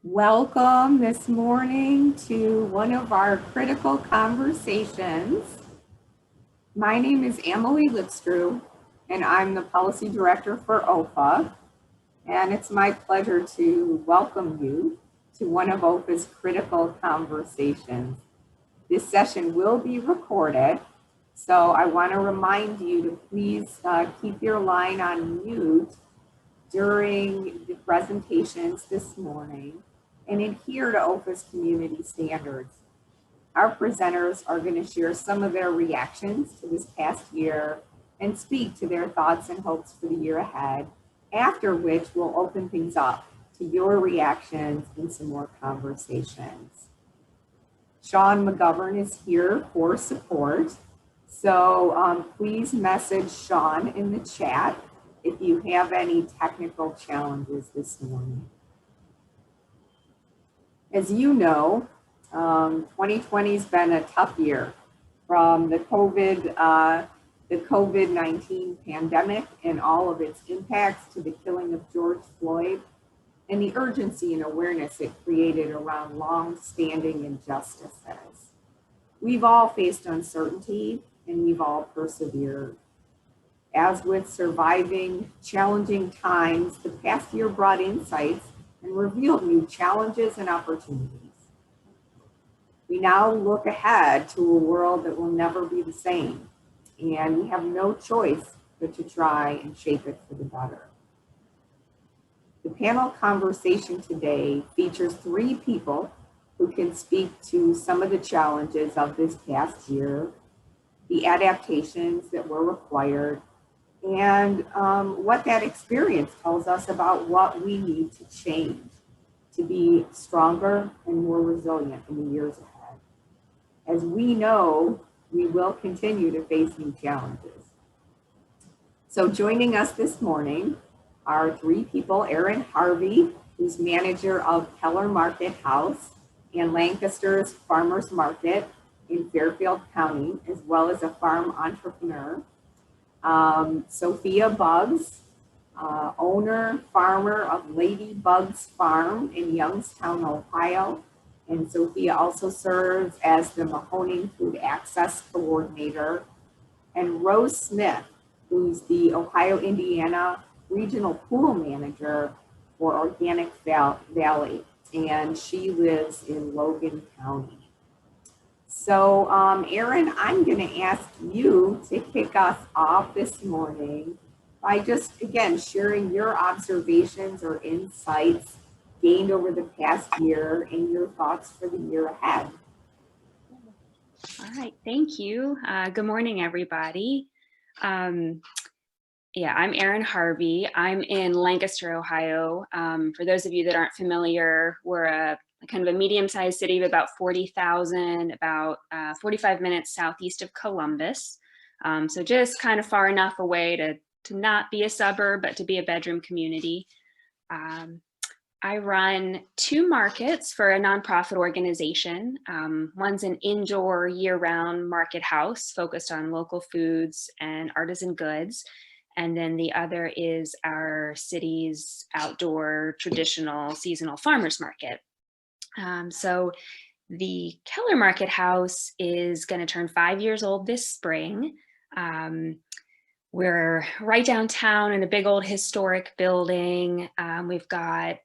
Welcome this morning to one of our critical conversations. My name is Amalie Lipstreu, and I'm the Policy Director for OFA. And it's my pleasure to welcome you to one of OFA's critical conversations. This session will be recorded, so I want to remind you to please keep your line on mute during the presentations this morning and adhere to OFA's community standards. Our presenters are going to share some of their reactions to this past year and speak to their thoughts and hopes for the year ahead, after which we'll open things up to your reactions and some more conversations. Sean McGovern is here for support, so please message Sean in the chat if you have any technical challenges this morning. As you know, 2020 has been a tough year, from the COVID-19 pandemic and all of its impacts to the killing of George Floyd and the urgency and awareness it created around long-standing injustices. We've all faced uncertainty and we've all persevered. As with surviving challenging times, the past year brought insights and revealed new challenges and opportunities. We now look ahead to a world that will never be the same, and we have no choice but to try and shape it for the better. The panel conversation today features 3 people who can speak to some of the challenges of this past year, the adaptations that were required, and what that experience tells us about what we need to change to be stronger and more resilient in the years ahead. As we know, we will continue to face new challenges. So joining us this morning are 3 people: Erin Harvey, who's manager of Keller Market House and Lancaster's Farmers Market in Fairfield County, as well as a farm entrepreneur. Sophia Buggs, owner, farmer of Lady Buggs Farm in Youngstown, Ohio. And Sophia also serves as the Mahoning Food Access Coordinator. And Rose Smith, who's the Ohio-Indiana Regional Pool Manager for Organic Valley. And she lives in Logan County. So, Erin, I'm going to ask you to kick us off this morning by just, again, sharing your observations or insights gained over the past year and your thoughts for the year ahead. All right, thank you. Good morning, everybody. I'm Erin Harvey. I'm in Lancaster, Ohio. For those of you that aren't familiar, we're a kind of a medium-sized city of about 40,000, about 45 minutes southeast of Columbus. So just kind of far enough away to not be a suburb, but to be a bedroom community. I run 2 markets for a nonprofit organization. One's an indoor year-round market house focused on local foods and artisan goods. And then the other is our city's outdoor traditional seasonal farmers market. So the Keller Market House is going to turn 5 years old this spring. We're right downtown in a big old historic building. We've got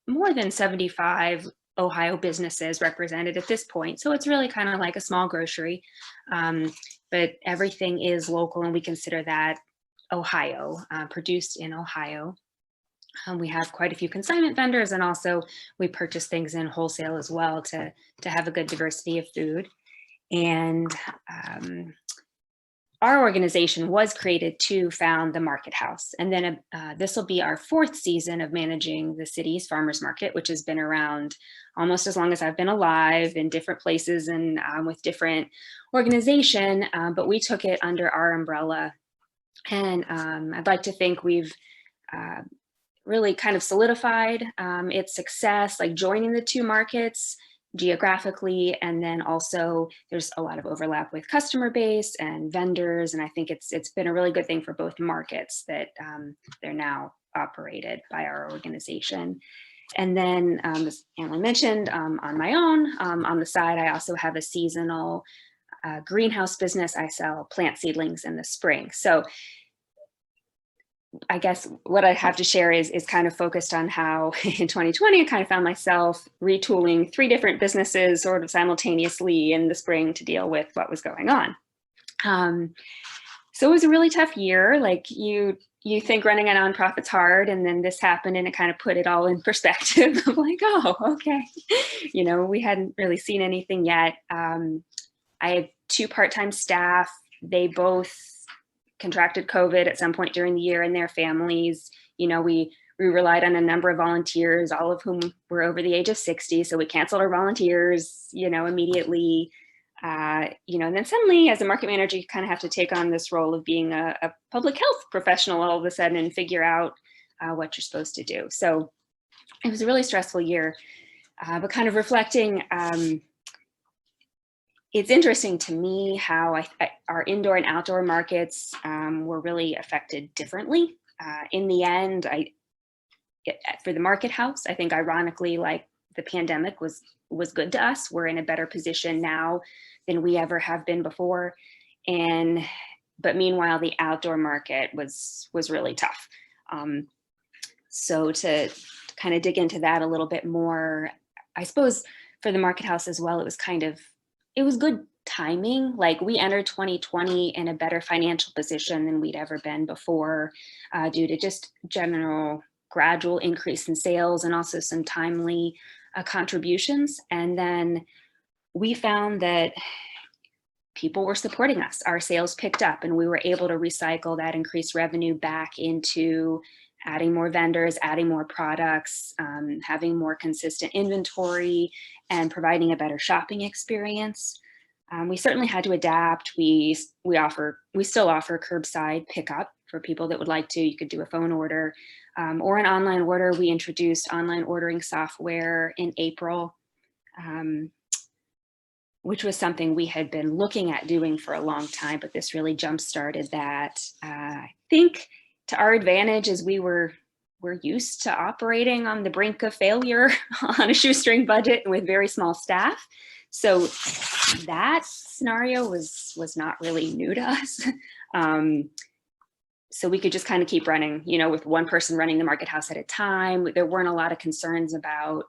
more than 75 Ohio businesses represented at this point. So it's really kind of like a small grocery, but everything is local and we consider that Ohio, produced in Ohio. We have quite a few consignment vendors, and also we purchase things in wholesale as well to have a good diversity of food. And our organization was created to found the Market House. And then this will be our 4th season of managing the city's farmers market, which has been around almost as long as I've been alive, in different places and with different organization, but we took it under our umbrella. And I'd like to think we've really kind of solidified its success, like joining the 2 markets geographically, and then also there's a lot of overlap with customer base and vendors, and I think it's been a really good thing for both markets that they're now operated by our organization. And then, as Amalie mentioned, on my own, on the side, I also have a seasonal greenhouse business. I sell plant seedlings in the spring. So I guess what I have to share is kind of focused on how in 2020, I kind of found myself retooling 3 different businesses sort of simultaneously in the spring to deal with what was going on. So it was a really tough year. Like you think running a nonprofit's hard, and then this happened and it kind of put it all in perspective of like, oh, okay. We hadn't really seen anything yet. I have 2 part-time staff. They both contracted COVID at some point during the year, and their families. We relied on a number of volunteers, all of whom were over the age of 60. So we canceled our volunteers, immediately. And then suddenly as a market manager, you kind of have to take on this role of being a public health professional all of a sudden and figure out what you're supposed to do. So it was a really stressful year, but kind of reflecting, it's interesting to me how our indoor and outdoor markets were really affected differently. In the end, for the market house, I think ironically, like the pandemic was good to us. We're in a better position now than we ever have been before. But meanwhile, the outdoor market was really tough. So to kind of dig into that a little bit more, I suppose for the market house as well, it was good timing. Like we entered 2020 in a better financial position than we'd ever been before, due to just general gradual increase in sales and also some timely contributions. And then we found that people were supporting us. Our sales picked up, and we were able to recycle that increased revenue back into adding more vendors, adding more products, having more consistent inventory, and providing a better shopping experience. We certainly had to adapt. We still offer curbside pickup for people that would like to. You could do a phone order or an online order. We introduced online ordering software in April, which was something we had been looking at doing for a long time, but this really jump-started that. I think to our advantage is we're used to operating on the brink of failure on a shoestring budget with very small staff. So that scenario was not really new to us. So we could just kind of keep running, with one person running the market house at a time. There weren't a lot of concerns about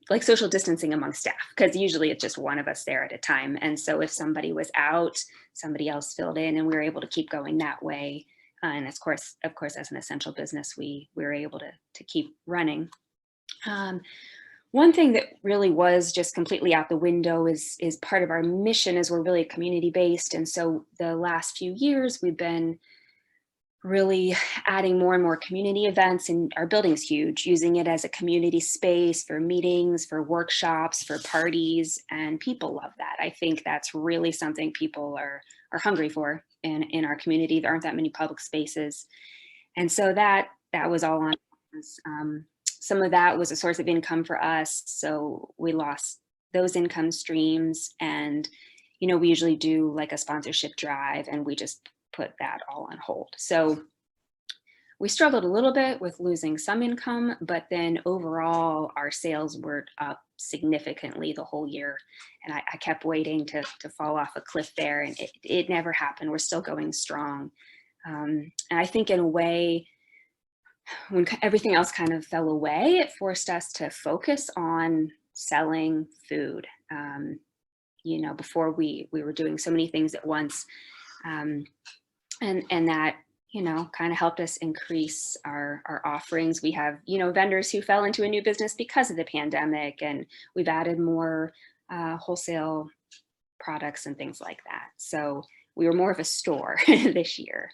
like social distancing among staff, because usually it's just one of us there at a time. And so if somebody was out, somebody else filled in, and we were able to keep going that way. And of course, as an essential business, we were able to keep running. One thing that really was just completely out the window is part of our mission, is we're really community-based. And so the last few years, we've been really adding more and more community events, and our building's huge, using it as a community space for meetings, for workshops, for parties, and people love that. I think that's really something people are hungry for in our community. There aren't that many public spaces. And so that was all on us. Some of that was a source of income for us, so we lost those income streams. And we usually do like a sponsorship drive, and we just put that all on hold. So we struggled a little bit with losing some income, but then overall our sales were up significantly the whole year. And I kept waiting to fall off a cliff there, and it never happened. We're still going strong. And I think in a way, when everything else kind of fell away, it forced us to focus on selling food. Before we were doing so many things at once. And that, kind of helped us increase our offerings. We have, vendors who fell into a new business because of the pandemic, and we've added more wholesale products and things like that. So we were more of a store this year.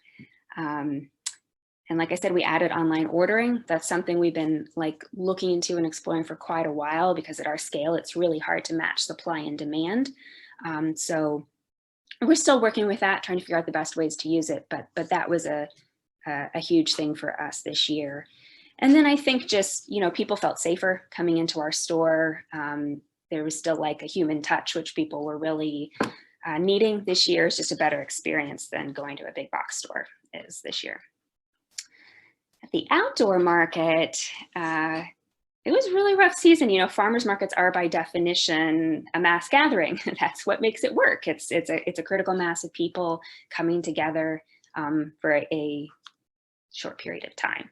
And like I said, we added online ordering. That's something we've been like looking into and exploring for quite a while, because at our scale, it's really hard to match supply and demand. So we're still working with that, trying to figure out the best ways to use it. But that was a huge thing for us this year. And then I think just, people felt safer coming into our store. There was still like a human touch, which people were really needing this year. Is just a better experience than going to a big box store is this year. At the outdoor market, it was a really rough season. Farmers markets are by definition a mass gathering. That's what makes it work. It's a critical mass of people coming together for a short period of time.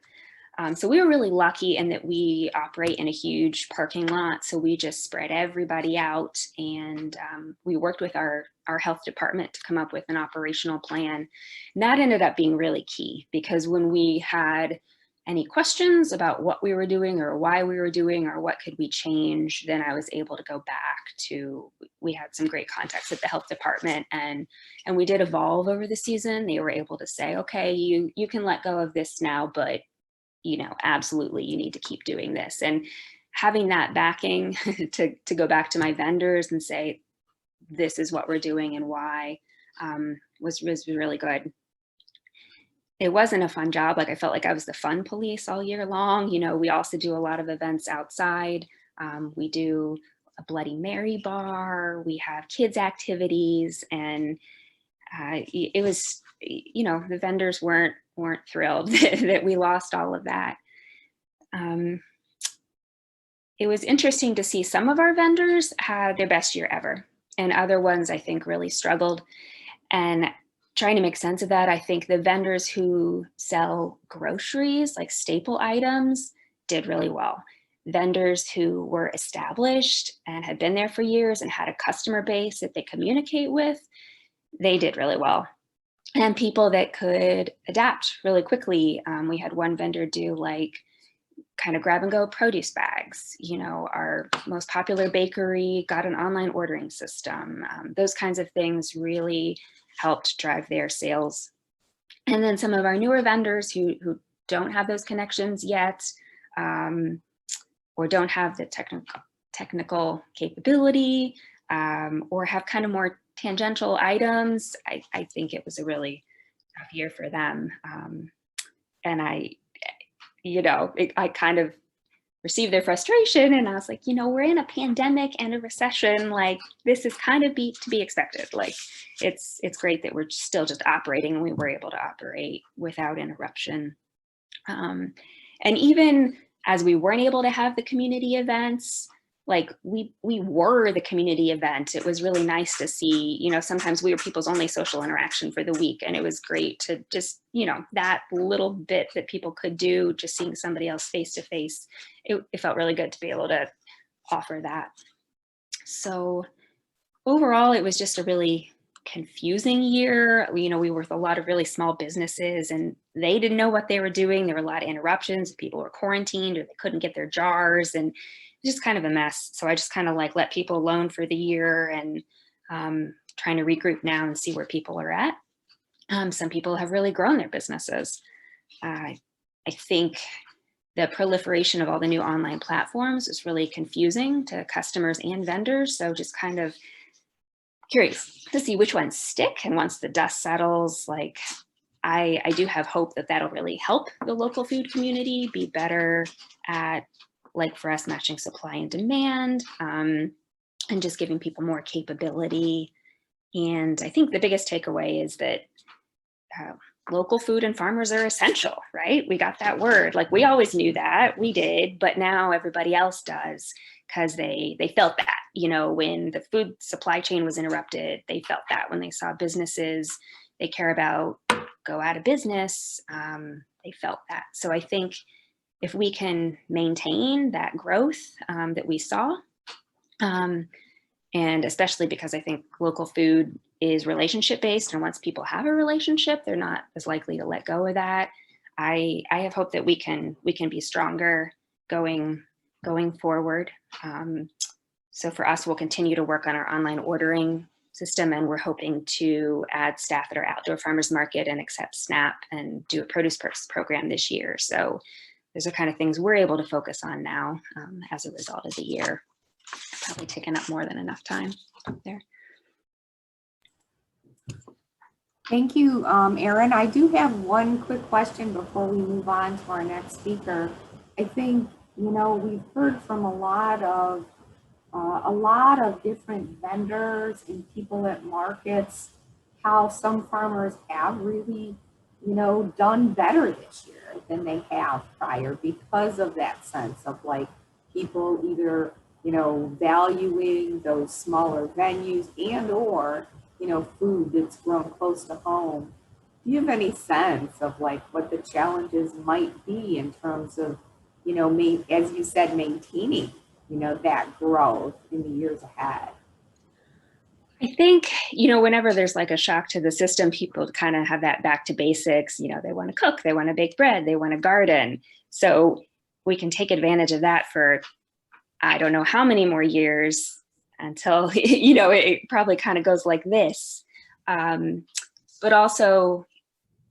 So we were really lucky in that we operate in a huge parking lot. So we just spread everybody out, and we worked with our health department to come up with an operational plan. And that ended up being really key, because when we had any questions about what we were doing or why we were doing or what could we change, then I was able to go back to, we had some great contacts at the health department, and we did evolve over the season. They were able to say, okay, you can let go of this now, but absolutely, you need to keep doing this. And having that backing to go back to my vendors and say, this is what we're doing and why, was really good. It wasn't a fun job. Like, I felt like I was the fun police all year long. We also do a lot of events outside. We do a Bloody Mary bar. We have kids activities, and it was, the vendors weren't thrilled that we lost all of that. It was interesting to see some of our vendors had their best year ever, and other ones I think really struggled. And trying to make sense of that, I think the vendors who sell groceries, like staple items, did really well. Vendors who were established and had been there for years and had a customer base that they communicate with, they did really well. And people that could adapt really quickly. We had one vendor do like kind of grab and go produce bags. Our most popular bakery got an online ordering system. Those kinds of things really helped drive their sales. And then some of our newer vendors who don't have those connections yet, or don't have the technical capability, or have kind of more tangential items, I think it was a really tough year for them. And I kind of received their frustration, and I was like, we're in a pandemic and a recession. Like, this is kind of to be expected. Like, it's great that we're still just operating, and we were able to operate without interruption. And even as we weren't able to have the community events, like we were the community event. It was really nice to see, sometimes we were people's only social interaction for the week. And it was great to just, that little bit that people could do, just seeing somebody else face to face. It felt really good to be able to offer that. So overall, it was just a really confusing year. We were with a lot of really small businesses, and they didn't know what they were doing. There were a lot of interruptions. People were quarantined, or they couldn't get their jars, and just kind of a mess. So I just kind of like let people alone for the year, and trying to regroup now and see where people are at. Some people have really grown their businesses. I think the proliferation of all the new online platforms is really confusing to customers and vendors. So just kind of curious to see which ones stick. And once the dust settles, like I do have hope that that'll really help the local food community be better at, like for us, matching supply and demand, and just giving people more capability. And I think the biggest takeaway is that local food and farmers are essential, right? We got that word. Like, we always knew that, we did, but now everybody else does, because they felt that, when the food supply chain was interrupted, they felt that when they saw businesses they care about go out of business, they felt that. So I think if we can maintain that growth that we saw, and especially because I think local food is relationship based, and once people have a relationship, they're not as likely to let go of that. I have hope that we can be stronger going forward. So for us, we'll continue to work on our online ordering system, and we're hoping to add staff at our outdoor farmers market and accept SNAP and do a produce perks program this year. So those are kind of things we're able to focus on now as a result of the year. Probably taken up more than enough time there. Thank you, Erin. I do have one quick question before we move on to our next speaker. I think, we've heard from a lot of different vendors and people at markets, how some farmers have really, done better this year than they have prior because of that sense of like people either, valuing those smaller venues and or, food that's grown close to home. Do you have any sense of like what the challenges might be in terms of, as you said, maintaining, that growth in the years ahead? I think, whenever there's like a shock to the system, people kind of have that back to basics. They want to cook, they want to bake bread, they want to garden. So we can take advantage of that for, I don't know how many more years until, it probably kind of goes like this. But also,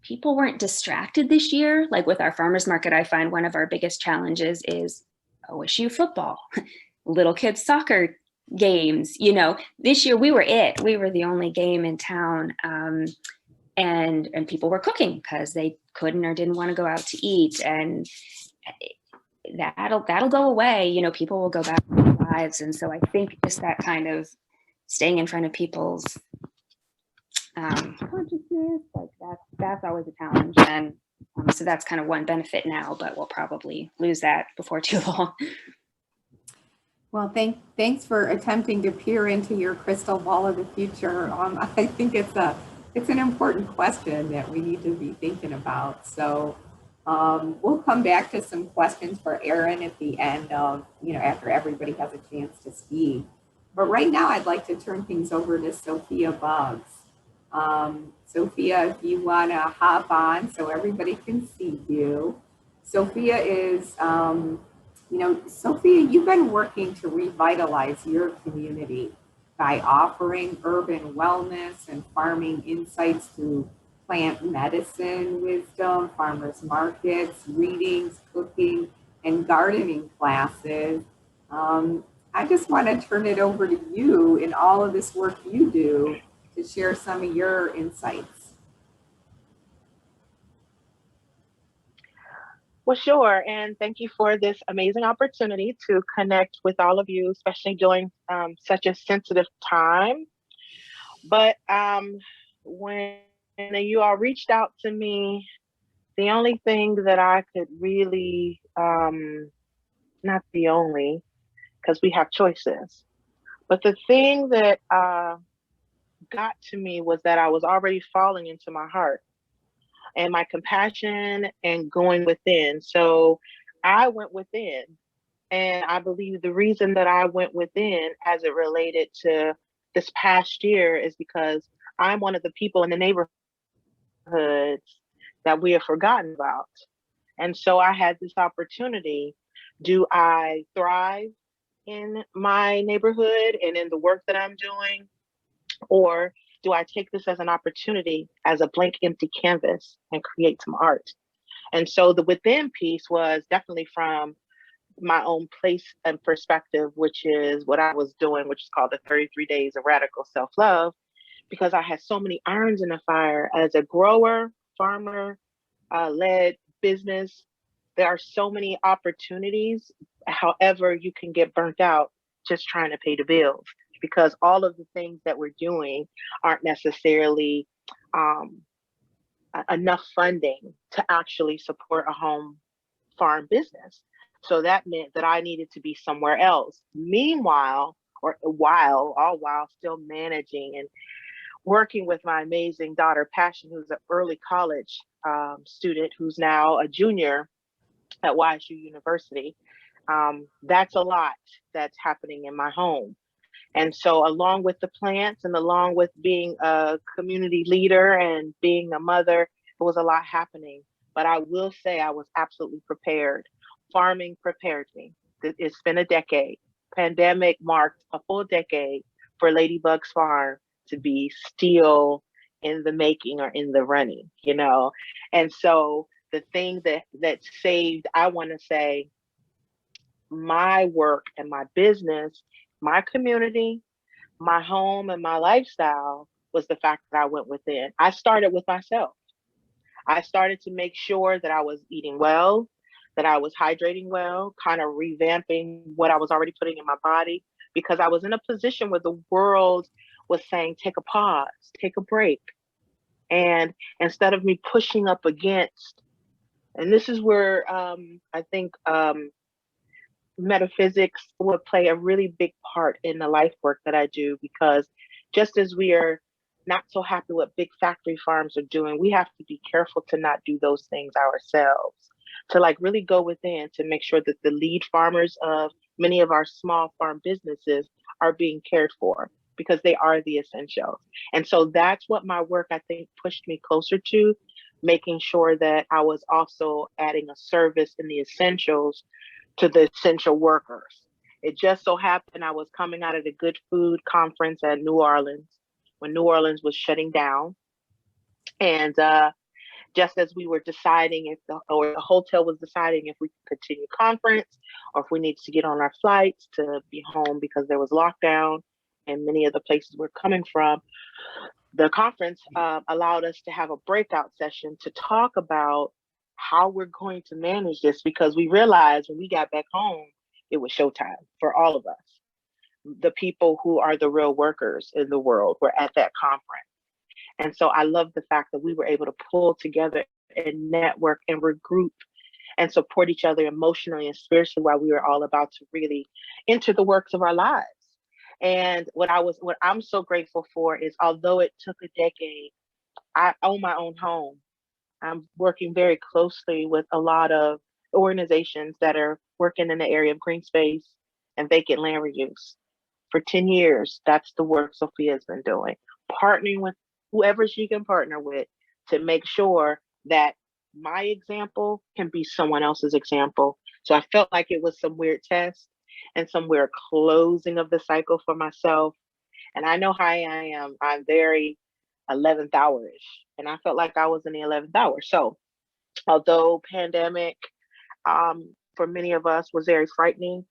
people weren't distracted this year. Like with our farmers market, I find one of our biggest challenges is OSU football, little kids soccer games. This year we were the only game in town. And people were cooking because they couldn't or didn't want to go out to eat. And that'll go away. People will go back to their lives. And so I think just that kind of staying in front of people's consciousness, like that's always a challenge. And so that's kind of one benefit now, but we'll probably lose that before too long. Well, thanks for attempting to peer into your crystal ball of the future. I think it's an important question that we need to be thinking about. So we'll come back to some questions for Erin at the end of, after everybody has a chance to speak. But right now I'd like to turn things over to Sophia Buggs. Sophia, if you want to hop on so everybody can see you. Sophia is, Sophia, you've been working to revitalize your community by offering urban wellness and farming insights through plant medicine wisdom, farmers markets, readings, cooking, and gardening classes. I just want to turn it over to you in all of this work you do to share some of your insights. Well, sure. And thank you for this amazing opportunity to connect with all of you, especially during such a sensitive time. But when you all reached out to me, the only thing that I could really, not the only, because we have choices, but the thing that got to me was that I was already falling into my heart and my compassion and going within. So I went within. And I believe the reason that I went within as it related to this past year is because I'm one of the people in the neighborhoods that we have forgotten about. And so I had this opportunity. Do I thrive in my neighborhood and in the work that I'm doing? Or do I take this as an opportunity, as a blank, empty canvas, and create some art? And so the within piece was definitely from my own place and perspective, which is what I was doing, which is called the 33 Days of Radical Self-Love, because I had so many irons in the fire as a grower, farmer, led business. There are so many opportunities. However, you can get burnt out just trying to pay the bills, because all of the things that we're doing aren't necessarily enough funding to actually support a home farm business. So that meant that I needed to be somewhere else. Meanwhile, all while still managing and working with my amazing daughter, Passion, who's an early college student who's now a junior at YSU University. That's a lot that's happening in my home. And so along with the plants and along with being a community leader and being a mother, it was a lot happening. But I will say I was absolutely prepared. Farming prepared me. It's been a decade. Pandemic marked a full decade for Ladybug's Farm to be still in the making or in the running, And so the thing that saved, I want to say, my work and my business, my community, my home, and my lifestyle was the fact that I went within. I started with myself. I started to make sure that I was eating well, that I was hydrating well, kind of revamping what I was already putting in my body, because I was in a position where the world was saying, take a pause, take a break. And instead of me pushing up against, and this is where I think metaphysics would play a really big part in the life work that I do, because just as we are not so happy what big factory farms are doing, we have to be careful to not do those things ourselves, to like really go within to make sure that the lead farmers of many of our small farm businesses are being cared for, because they are the essentials. And so that's what my work, I think, pushed me closer to, making sure that I was also adding a service in the essentials to the essential workers. It just so happened I was coming out of the Good Food Conference at New Orleans when New Orleans was shutting down. And just as we were deciding if the hotel was deciding if we could continue conference or if we needed to get on our flights to be home because there was lockdown and many of the places we're coming from, the conference allowed us to have a breakout session to talk about how we're going to manage this, because we realized when we got back home, it was showtime for all of us. The people who are the real workers in the world were at that conference. And so I love the fact that we were able to pull together and network and regroup and support each other emotionally and spiritually while we were all about to really enter the works of our lives. And what I'm so grateful for is, although it took a decade, I own my own home. I'm working very closely with a lot of organizations that are working in the area of green space and vacant land reuse. For 10 years, that's the work Sophia's been doing, partnering with whoever she can partner with to make sure that my example can be someone else's example. So I felt like it was some weird test and some weird closing of the cycle for myself. And I know how I am. I'm very 11th hour-ish. And I felt like I was in the 11th hour. So although pandemic for many of us was very frightening,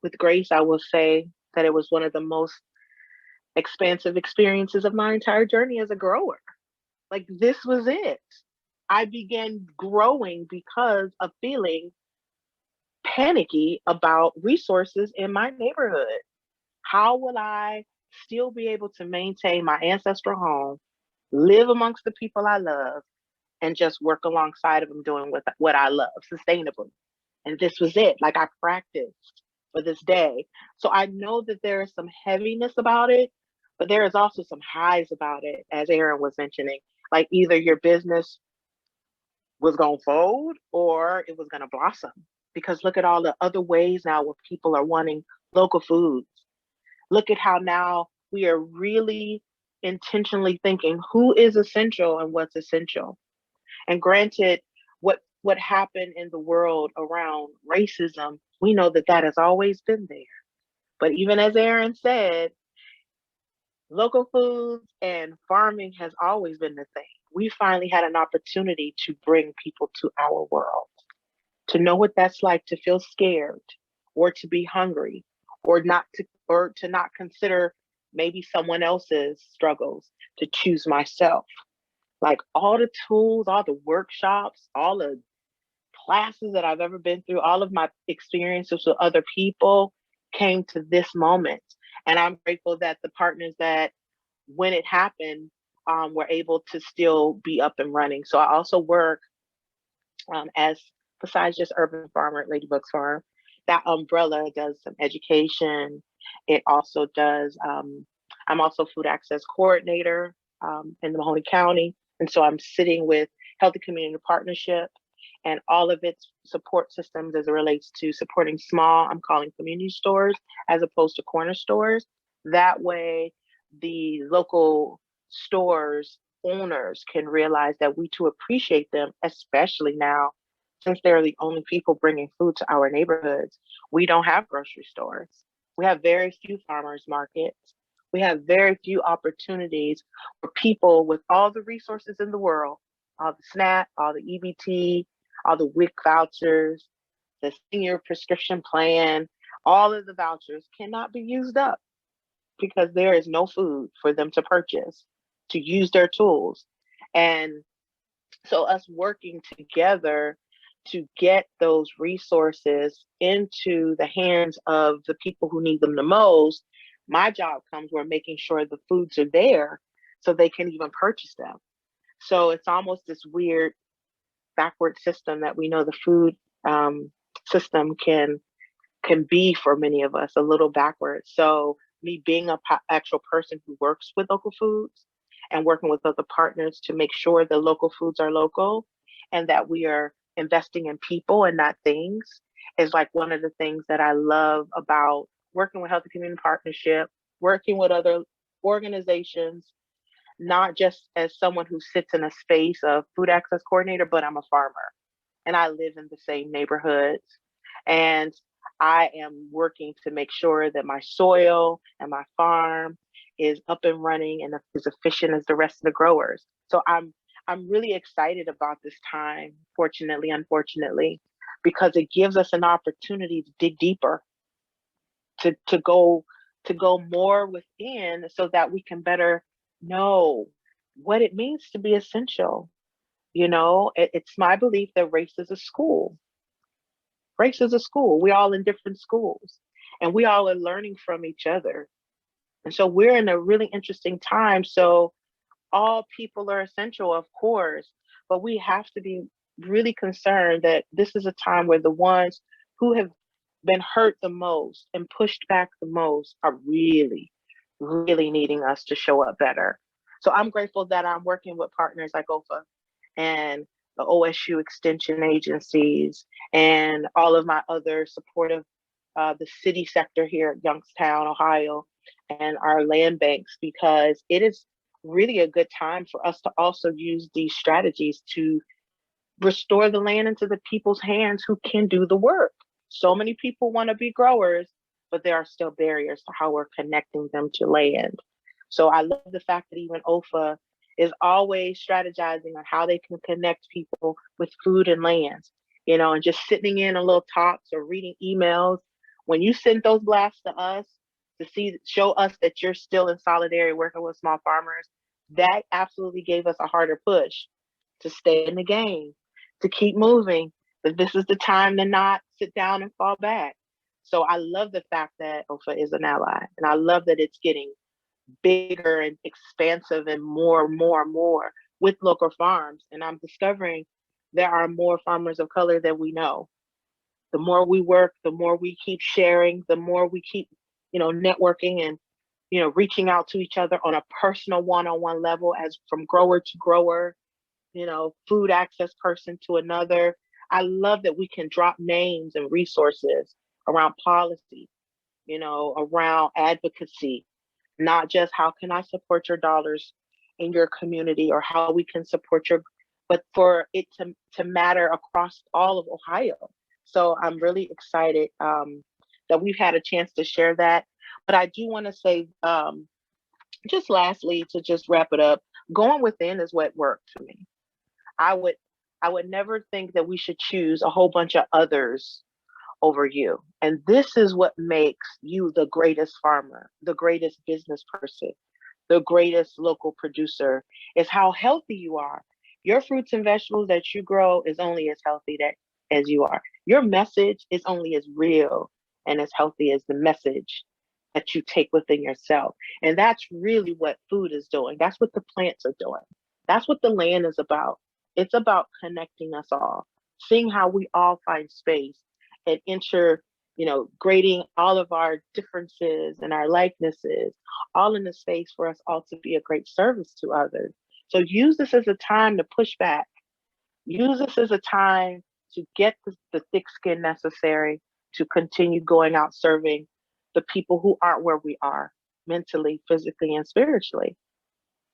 with grace, I will say that it was one of the most expansive experiences of my entire journey as a grower. Like, this was it. I began growing because of feeling panicky about resources in my neighborhood. How will I still be able to maintain my ancestral home, live amongst the people I love, and just work alongside of them doing what I love sustainably? And this was it. Like, I practiced for this day. So I know that there is some heaviness about it, but there is also some highs about it, as Erin was mentioning. Like, either your business was going to fold or it was going to blossom. Because look at all the other ways now where people are wanting local foods. Look at how now we are really intentionally thinking who is essential and what's essential. And granted, what happened in the world around racism, we know that that has always been there. But even as Erin said, local foods and farming has always been the thing. We finally had an opportunity to bring people to our world, to know what that's like to feel scared or to be hungry or to not consider maybe someone else's struggles, to choose myself. Like, all the tools, all the workshops, all the classes that I've ever been through, all of my experiences with other people came to this moment. And I'm grateful that the partners that, when it happened, were able to still be up and running. So I also work as, besides just urban farmer at Ladybug's Farm, that umbrella does some education. It also does, I'm also food access coordinator in Mahoney County. And so I'm sitting with Healthy Community Partnership and all of its support systems as it relates to supporting small, I'm calling community stores, as opposed to corner stores. That way, the local stores owners can realize that we too appreciate them, especially now, since they're the only people bringing food to our neighborhoods. We don't have grocery stores. We have very few farmers markets. We have very few opportunities for people with all the resources in the world, all the SNAP, all the EBT, all the WIC vouchers, the senior prescription plan, all of the vouchers cannot be used up because there is no food for them to purchase, to use their tools. And so us working together to get those resources into the hands of the people who need them the most, my job comes where making sure the foods are there so they can even purchase them. So it's almost this weird backward system that we know the food system can be for many of us, a little backwards. So me being a actual person who works with local foods and working with other partners to make sure the local foods are local and that we are investing in people and not things is like one of the things that I love about working with Healthy Community Partnership, working with other organizations, not just as someone who sits in a space of food access coordinator, but I'm a farmer and I live in the same neighborhoods. And I am working to make sure that my soil and my farm is up and running and as efficient as the rest of the growers. So I'm really excited about this time, fortunately, unfortunately, because it gives us an opportunity to dig deeper, to go more within so that we can better know what it means to be essential. You know, it's my belief that race is a school. Race is a school. We're all in different schools and we all are learning from each other. And so we're in a really interesting time. So all people are essential, of course, but we have to be really concerned that this is a time where the ones who have been hurt the most and pushed back the most are really, really needing us to show up better. So I'm grateful that I'm working with partners like OFA and the OSU extension agencies and all of my other supportive, the city sector here at Youngstown, Ohio, and our land banks, because it is really a good time for us to also use these strategies to restore the land into the people's hands who can do the work. So many people want to be growers, but there are still barriers to how we're connecting them to land. So I love the fact that even OFA is always strategizing on how they can connect people with food and lands, you know, and just sitting in on little talks or reading emails. When you send those blasts to us to show us that you're still in solidarity working with small farmers, that absolutely gave us a harder push to stay in the game, to keep moving, that this is the time to not sit down and fall back. So I love the fact that OFA is an ally, and I love that it's getting bigger and expansive and more with local farms. And I'm discovering there are more farmers of color than we know. The more we work, the more we keep sharing, the more we keep, you know, networking and, you know, reaching out to each other on a personal one-on-one level, as from grower to grower, you know, food access person to another. I love that we can drop names and resources around policy, you know, around advocacy, not just how can I support your dollars in your community or how we can support your, but for it to matter across all of Ohio. So I'm really excited that we've had a chance to share that. But I do want to say, just lastly, to just wrap it up, going within is what worked for me. I would never think that we should choose a whole bunch of others over you. And this is what makes you the greatest farmer, the greatest business person, the greatest local producer, is how healthy you are. Your fruits and vegetables that you grow is only as healthy as you are. Your message is only as real and as healthy as the message that you take within yourself. And that's really what food is doing. That's what the plants are doing. That's what the land is about. It's about connecting us all, seeing how we all find space and enter, you know, grading all of our differences and our likenesses, all in the space for us all to be a great service to others. So use this as a time to push back. Use this as a time to get the thick skin necessary to continue going out serving the people who aren't where we are mentally, physically, and spiritually.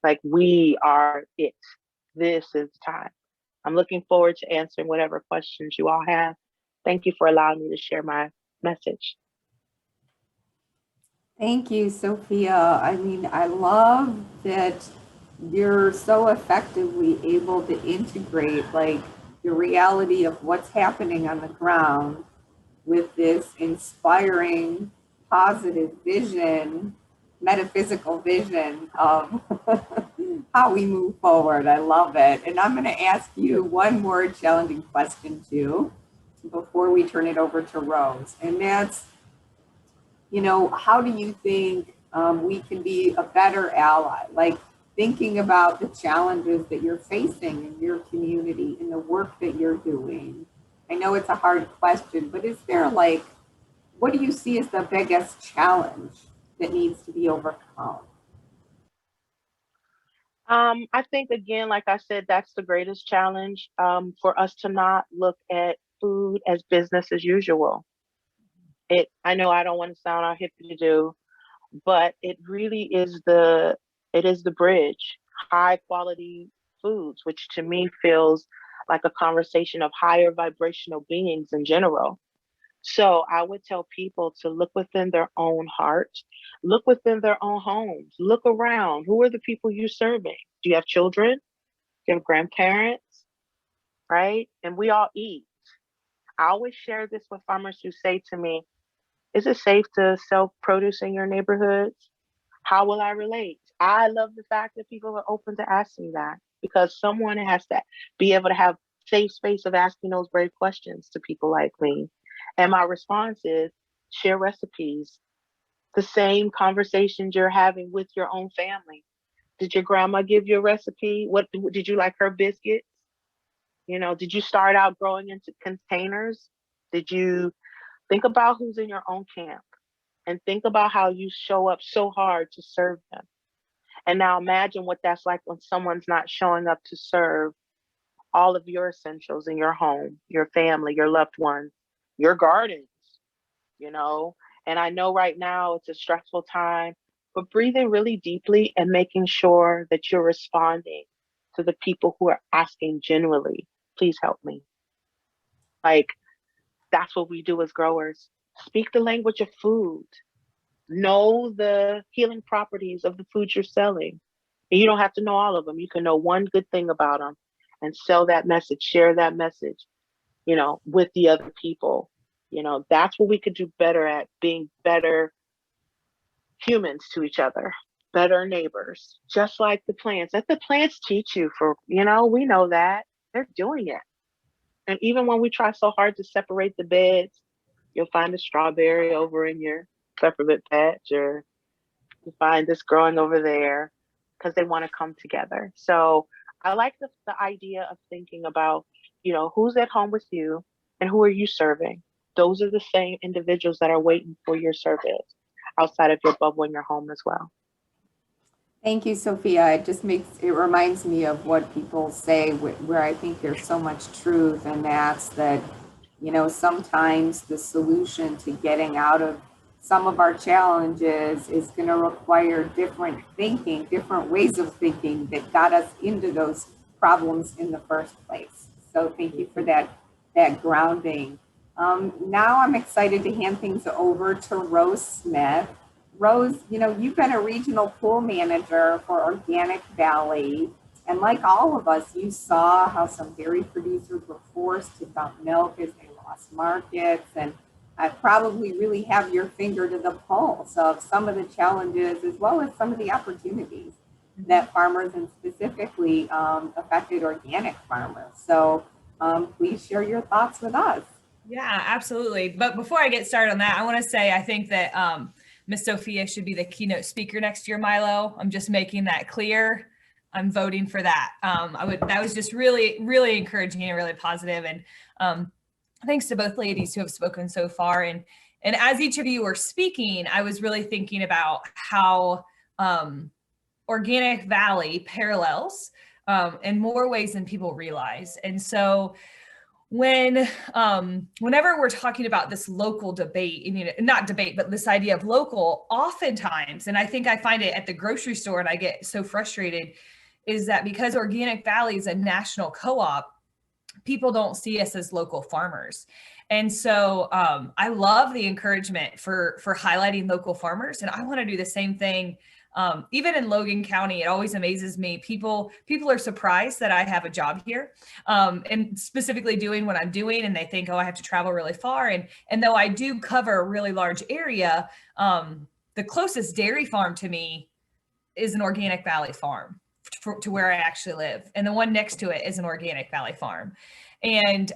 Like, we are it. This is the time. I'm looking forward to answering whatever questions you all have. Thank you for allowing me to share my message. Thank you, Sophia. I mean, I love that you're so effectively able to integrate like the reality of what's happening on the ground with this inspiring, positive vision metaphysical vision of how we move forward. I love it. And I'm going to ask you one more challenging question too, before we turn it over to Rose. And that's, how do you think we can be a better ally? Like thinking about the challenges that you're facing in your community, in the work that you're doing. I know it's a hard question, but is there what do you see as the biggest challenge that needs to be overcome? I think again, like I said, that's the greatest challenge, for us to not look at food as business as usual. I know I don't want to sound all hippie to do, but it is the bridge. High quality foods, which to me feels like a conversation of higher vibrational beings in general. So I would tell people to look within their own heart, look within their own homes, look around. Who are the people you're serving? Do you have children? Do you have grandparents? Right? And we all eat. I always share this with farmers who say to me, is it safe to sell produce in your neighborhoods? How will I relate? I love the fact that people are open to asking that, because someone has to be able to have safe space of asking those brave questions to people like me. And my response is share recipes, the same conversations you're having with your own family. Did your grandma give you a recipe? What did you like her biscuits? Did you start out growing into containers? Did you think about who's in your own camp and think about how you show up so hard to serve them? And now imagine what that's like when someone's not showing up to serve all of your essentials in your home, your family, your loved ones, your gardens, you know? And I know right now it's a stressful time, but breathing really deeply and making sure that you're responding to the people who are asking genuinely, please help me. Like, that's what we do as growers. Speak the language of food. Know the healing properties of the food you're selling. And you don't have to know all of them. You can know one good thing about them and sell that message, share that message, with the other people. That's what we could do better at, being better humans to each other, better neighbors, just like the plants. Let the plants teach you we know that they're doing it. And even when we try so hard to separate the beds, you'll find a strawberry over in your peppermint patch, or you find this growing over there, because they want to come together. So I like the idea of thinking about, who's at home with you and who are you serving? Those are the same individuals that are waiting for your service outside of your bubble in your home as well. Thank you, Sophia. It reminds me of what people say, where I think there's so much truth, and that's that, sometimes the solution to getting out of some of our challenges is going to require different thinking, different ways of thinking that got us into those problems in the first place. So thank you for that grounding. Now I'm excited to hand things over to Rose Smith. Rose, you've been a regional pool manager for Organic Valley. And like all of us, you saw how some dairy producers were forced to dump milk as they lost markets. And I probably really have your finger to the pulse of some of the challenges as well as some of the opportunities that farmers, and specifically affected organic farmers. So please share your thoughts with us. Yeah, absolutely. But before I get started on that, I want to say I think that Miss Sophia should be the keynote speaker next year, Milo. I'm just making that clear. I'm voting for that. That was just really, really encouraging and really positive. And thanks to both ladies who have spoken so far. And as each of you were speaking, I was really thinking about how Organic Valley parallels in more ways than people realize. And so whenever we're talking about this local debate, not debate, but this idea of local, oftentimes, and I think I find it at the grocery store and I get so frustrated, is that because Organic Valley is a national co-op, people don't see us as local farmers. And so I love the encouragement for highlighting local farmers. And I want to do the same thing. Even in Logan County, it always amazes me. People are surprised that I have a job here, and specifically doing what I'm doing. And they think, oh, I have to travel really far. And though I do cover a really large area, the closest dairy farm to me is an Organic Valley farm to where I actually live. And the one next to it is an Organic Valley farm. And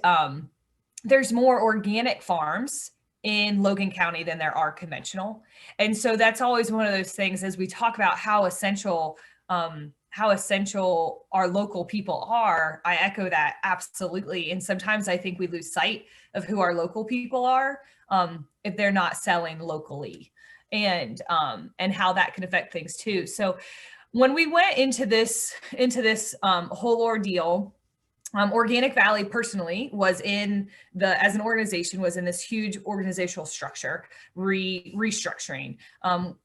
there's more organic farms in Logan County than there are conventional. And so that's always one of those things as we talk about how essential our local people are. I echo that absolutely. And sometimes I think we lose sight of who our local people are if they're not selling locally, and how that can affect things too. So when we went into this whole ordeal, Organic Valley personally was as an organization, was in this huge organizational structure, restructuring.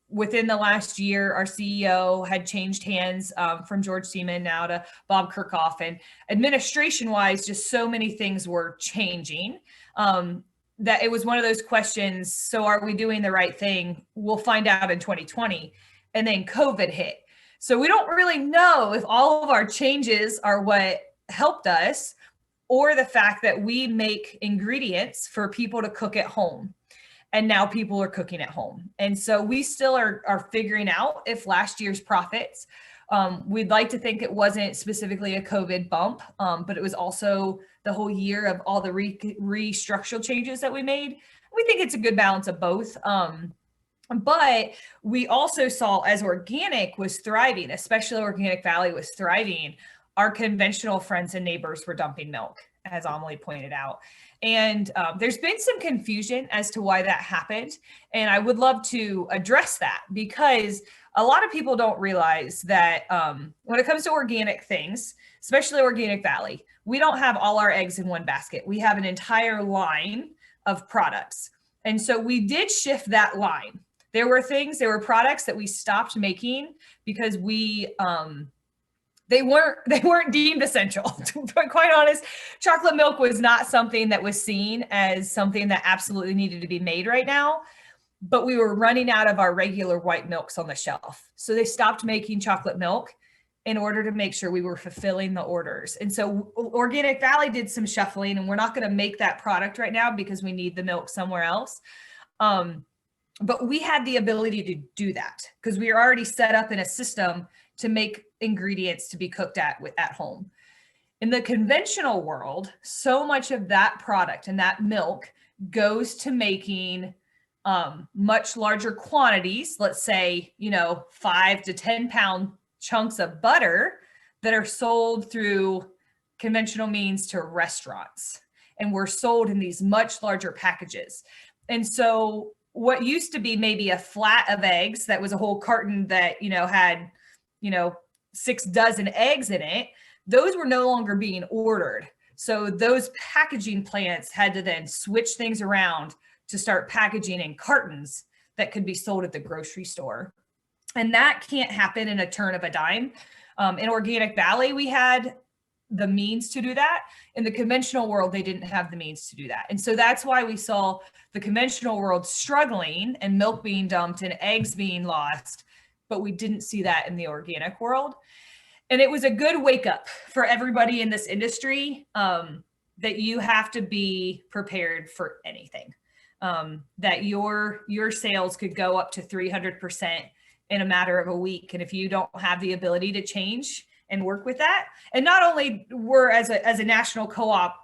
Within the last year, our CEO had changed hands from George Seaman now to Bob Kirkhoff, and administration wise, just so many things were changing that it was one of those questions. So are we doing the right thing? We'll find out in 2020. And then COVID hit. So we don't really know if all of our changes are what helped us, or the fact that we make ingredients for people to cook at home. And now people are cooking at home. And so we still are figuring out if last year's profits, we'd like to think it wasn't specifically a COVID bump, but it was also the whole year of all the restructural changes that we made. We think it's a good balance of both. But we also saw, as organic was thriving, especially Organic Valley was thriving, our conventional friends and neighbors were dumping milk, as Amalie pointed out. And there's been some confusion as to why that happened. And I would love to address that, because a lot of people don't realize that when it comes to organic things, especially Organic Valley, we don't have all our eggs in one basket. We have an entire line of products. And so we did shift that line. There were products that we stopped making because they weren't deemed essential. To be quite honest, chocolate milk was not something that was seen as something that absolutely needed to be made right now, but we were running out of our regular white milks on the shelf. So they stopped making chocolate milk in order to make sure we were fulfilling the orders. And so Organic Valley did some shuffling, and we're not going to make that product right now because we need the milk somewhere else. But we had the ability to do that because we are already set up in a system to make ingredients to be cooked at home. In the conventional world, so much of that product and that milk goes to making much larger quantities, let's say, 5 to 10 pound chunks of butter that are sold through conventional means to restaurants. And were sold in these much larger packages. And so what used to be maybe a flat of eggs that was a whole carton that, had 6 dozen eggs in it, those were no longer being ordered. So those packaging plants had to then switch things around to start packaging in cartons that could be sold at the grocery store. And that can't happen in a turn of a dime. In Organic Valley, we had the means to do that. In the conventional world, they didn't have the means to do that. And so that's why we saw the conventional world struggling and milk being dumped and eggs being lost, but we didn't see that in the organic world. And it was a good wake up for everybody in this industry that you have to be prepared for anything, that your sales could go up to 300% in a matter of a week. And if you don't have the ability to change and work with that, and not only we're as a national co-op,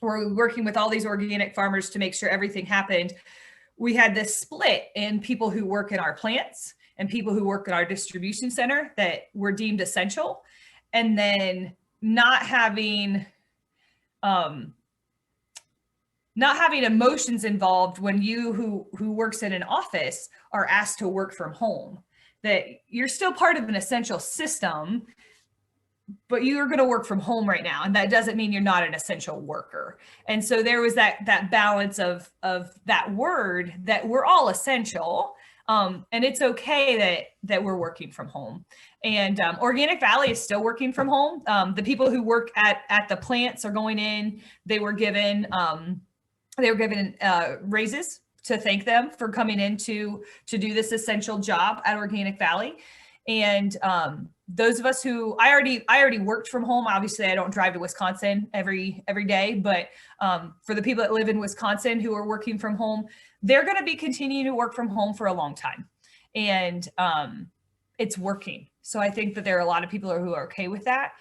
we're working with all these organic farmers to make sure everything happened. We had this split in people who work in our plants and people who work at our distribution center that were deemed essential, and then not having emotions involved when you who works in an office are asked to work from home, that you're still part of an essential system, but you're going to work from home right now. And that doesn't mean you're not an essential worker. And so there was that balance of that word that we're all essential. And it's okay that we're working from home. And Organic Valley is still working from home. The people who work at the plants are going in. They were given raises to thank them for coming in to do this essential job at Organic Valley. And those of us who I already worked from home. Obviously, I don't drive to Wisconsin every day, but for the people that live in Wisconsin who are working from home, they're going to be continuing to work from home for a long time. and it's working. So I think that there are a lot of people who are okay with that.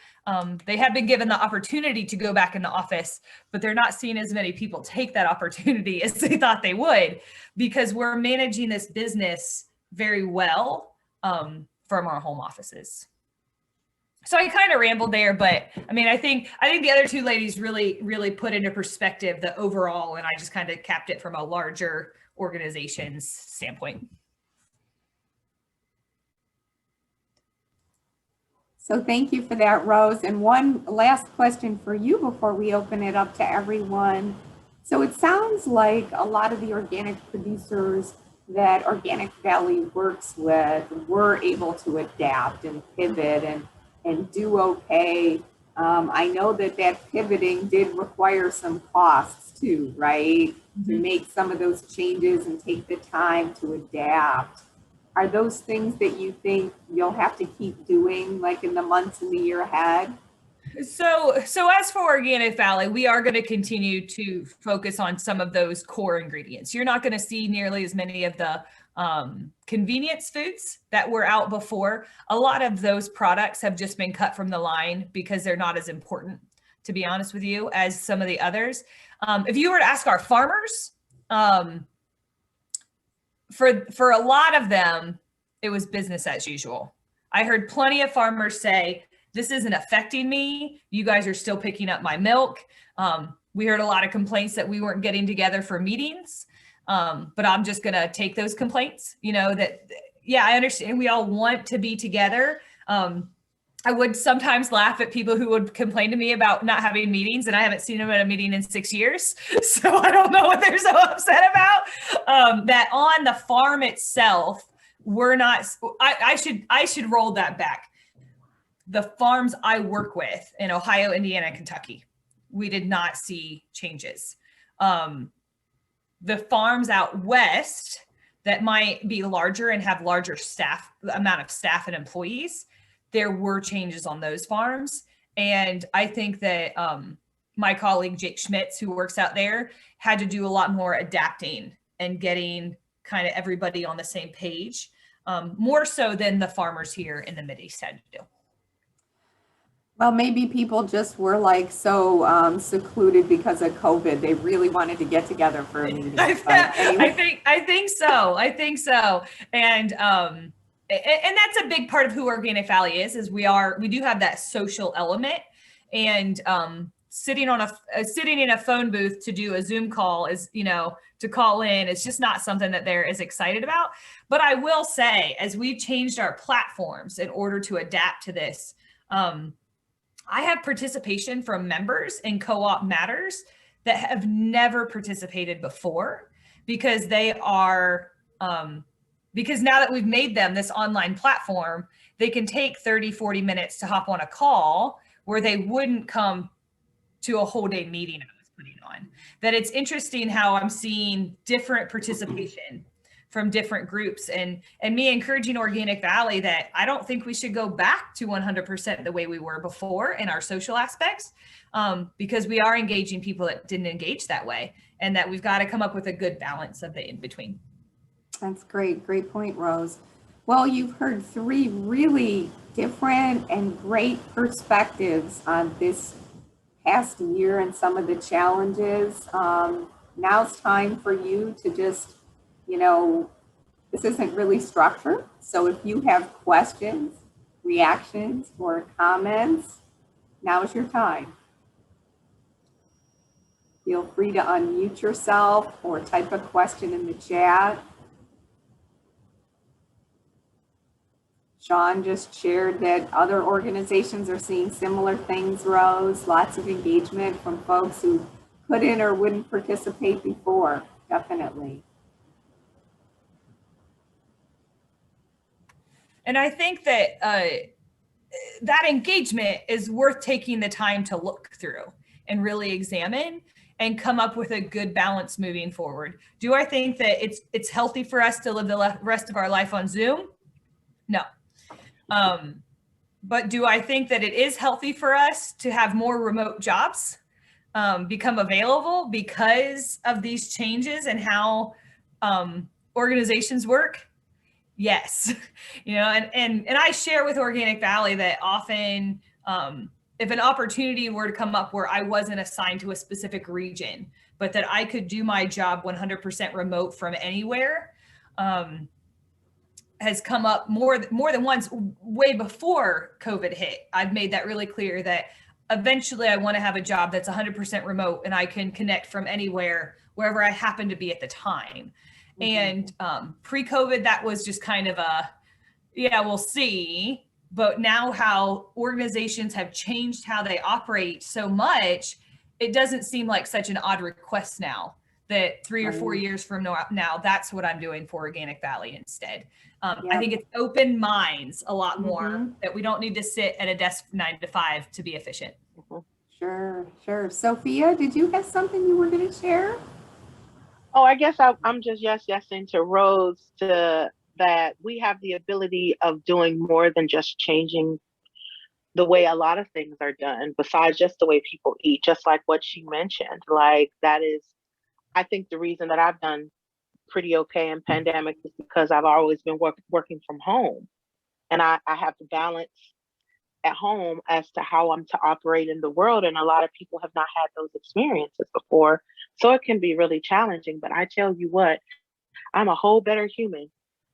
They have been given the opportunity to go back in the office, but they're not seeing as many people take that opportunity as they thought they would, because we're managing this business very well from our home offices. So I kind of rambled there, but I mean, I think the other two ladies really put into perspective the overall, and I just kind of capped it from a larger organization's standpoint. So thank you for that, Rose. And one last question for you before we open it up to everyone. So it sounds like a lot of the organic producers that Organic Valley works with were able to adapt and pivot and do okay. I know that pivoting did require some costs too, right? Mm-hmm. To make some of those changes and take the time to adapt. Are those things that you think you'll have to keep doing like in the months and the year ahead? So as for Organic Valley, we are going to continue to focus on some of those core ingredients. You're not going to see nearly as many of the convenience foods that were out before. A lot of those products have just been cut from the line because they're not as important, to be honest with you, as some of the others. If you were to ask our farmers, for a lot of them, it was business as usual. I heard plenty of farmers say, this isn't affecting me. You guys are still picking up my milk. We heard a lot of complaints that we weren't getting together for meetings, but I'm just gonna take those complaints, yeah, I understand we all want to be together. I would sometimes laugh at people who would complain to me about not having meetings, and I haven't seen them at a meeting in 6 years. So I don't know what they're so upset about. That on the farm itself, we're not, I should roll that back. The farms I work with in Ohio, Indiana, and Kentucky, we did not see changes. The farms out west that might be larger and have larger amount of staff and employees, there were changes on those farms. And I think that my colleague, Jake Schmitz, who works out there, had to do a lot more adapting and getting kind of everybody on the same page, more so than the farmers here in the Mideast had to do. Well, maybe people just were like so secluded because of COVID. They really wanted to get together for a meeting. Anyway. I think so. And that's a big part of who Organic Valley is we do have that social element, and sitting in a phone booth to do a Zoom call is, to call in, it's just not something that they're as excited about. But I will say, as we've changed our platforms in order to adapt to this, I have participation from members in Co-op Matters that have never participated before, because they are, because now that we've made them this online platform, they can take 30, 40 minutes to hop on a call where they wouldn't come to a whole day meeting I was putting on. That it's interesting how I'm seeing different participation from different groups, and me encouraging Organic Valley that I don't think we should go back to 100% the way we were before in our social aspects, because we are engaging people that didn't engage that way, and that we've got to come up with a good balance of the in-between. That's great. Great point, Rose. Well, you've heard three really different and great perspectives on this past year and some of the challenges. Now it's time for you to just, this isn't really structured. So if you have questions, reactions, or comments, now's your time. Feel free to unmute yourself or type a question in the chat. Sean just shared that other organizations are seeing similar things, Rose. Lots of engagement from folks who couldn't or wouldn't participate before, definitely. And I think that that engagement is worth taking the time to look through and really examine and come up with a good balance moving forward. Do I think that it's healthy for us to live the rest of our life on Zoom? No. But do I think that it is healthy for us to have more remote jobs become available because of these changes and how organizations work? Yes. And I share with Organic Valley that often, if an opportunity were to come up where I wasn't assigned to a specific region, but that I could do my job 100% remote from anywhere, has come up more than once way before COVID hit. I've made that really clear that eventually I want to have a job that's 100% remote and I can connect from anywhere, wherever I happen to be at the time. And pre-COVID, that was just kind of a, yeah, we'll see. But now how organizations have changed how they operate so much, it doesn't seem like such an odd request now that 3 or 4 years from now, that's what I'm doing for Organic Valley instead. I think it's open minds a lot more, that we don't need to sit at a desk 9 to 5 to be efficient. Sure. Sophia, did you have something you were going to share? Oh, I guess I'm just yesing to Rose that we have the ability of doing more than just changing the way a lot of things are done, besides just the way people eat, just like what she mentioned. Like that is, I think the reason that I've done pretty okay in pandemic is because I've always been working from home. And I have to balance at home as to how I'm to operate in the world. And a lot of people have not had those experiences before. So it can be really challenging. But I tell you what, I'm a whole better human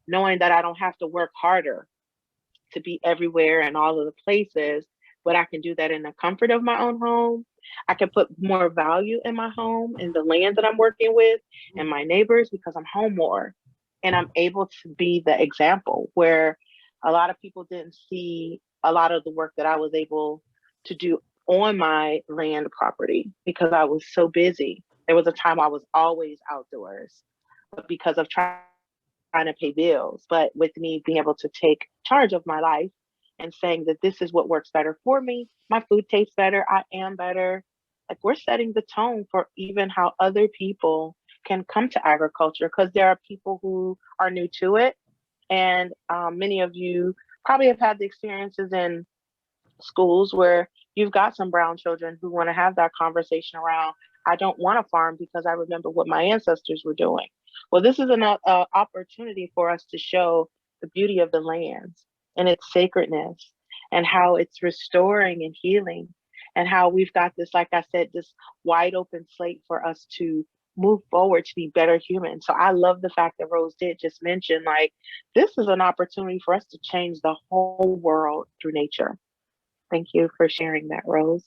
knowing that I don't have to work harder to be everywhere and all of the places, but I can do that in the comfort of my own home. I can put more value in my home and the land that I'm working with and my neighbors because I'm home more. And I'm able to be the example where a lot of people didn't see a lot of the work that I was able to do on my land property because I was so busy. There was a time I was always outdoors, but because of trying to pay bills, but with me being able to take charge of my life and saying that this is what works better for me. My food tastes better. I am better. Like we're setting the tone for even how other people can come to agriculture because there are people who are new to it. And many of you probably have had the experiences in schools where you've got some brown children who want to have that conversation around, I don't want to farm because I remember what my ancestors were doing. Well, this is an opportunity for us to show the beauty of the land and its sacredness and how it's restoring and healing and how we've got this, like I said, this wide open slate for us to move forward to be better humans. So I love the fact that Rose did just mention, like, this is an opportunity for us to change the whole world through nature. Thank you for sharing that, Rose.